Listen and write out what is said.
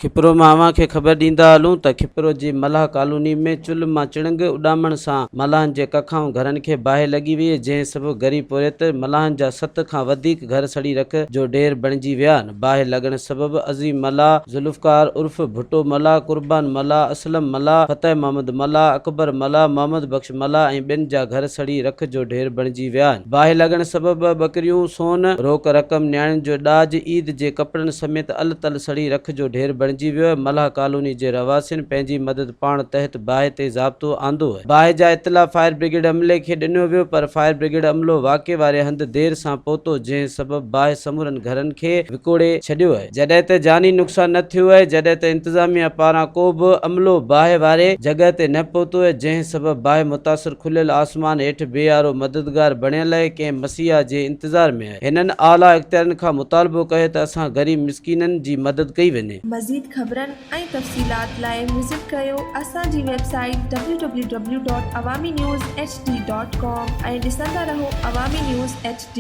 खिपरो मां खे ख़बर ॾींदा हलूं त खिपरो जी मलाह कॉलोनी में चुल्ह मां चिणंग उॾामण सां मलाहनि जे कखाऊं घरनि खे बाहि लॻी वई, जंहिं सबबि गरी पोरियत मलाहनि जा 7 खां वधीक घर सड़ी रख जो ढेर बणिजी विया आहिनि। बाहि लॻण सबबि अज़ीम मलाह, ज़ुल्फ़कार उर्फ़ भुट्टो मलाह, कुर्बान मलाह, असलम मलाह, फतेह मोहम्मद मलाह, अकबर मलाह, मोहम्मद बख्श मलाह ऐं ॿियनि जा घर सड़ी रख जो ढेर बणिजी विया आहिनि। बाहि लॻण सबबि बकरियूं, सोन, रोक रक़म, न्याणियुनि जो ॾाज, ईद जे कपड़नि समेत अल तल सड़ी रख जो ढेर बणिजी वियो। मलाह कॉलोनी जे रवासियुनि पंहिंजी मदद पाण तहत बाहि ते ज़ाब्तो आंदो आहे। बाहि जा इतला फायर ब्रिगेड अमले खे ॾिनो वियो, पर फायर ब्रिगेड अमलो वाक़े वारे हंधि देर सां पहुतो, जंहिं सबबि बाहि समूरनि घरनि खे विकोड़े छॾियो आहे। जॾहिं त जानी नुक़सान न थियो आहे, जॾहिं त इंतज़ामिया पारां को बि अमलो बाहि वारे जॻह ते न पहुतो आहे, जंहिं सबबि बाहि मुतासिर खुलियल आसमान हेठि बेयारो मददगार बणियल आहे, कंहिं मसीहा जे इंतज़ार में आहे। हिननि आला इख्तियारनि खां मुतालबो कयो त असां ग़रीब मिस्कीननि जी मदद कई वञे। मज़ीद ख़बरनि ऐं तफ़सीलात लाइ विज़िट कयो असांजी वेबसाइट www.awamiNewsHD.com ऐं ॾिसंदा रहो अवामी न्यूज़ HD।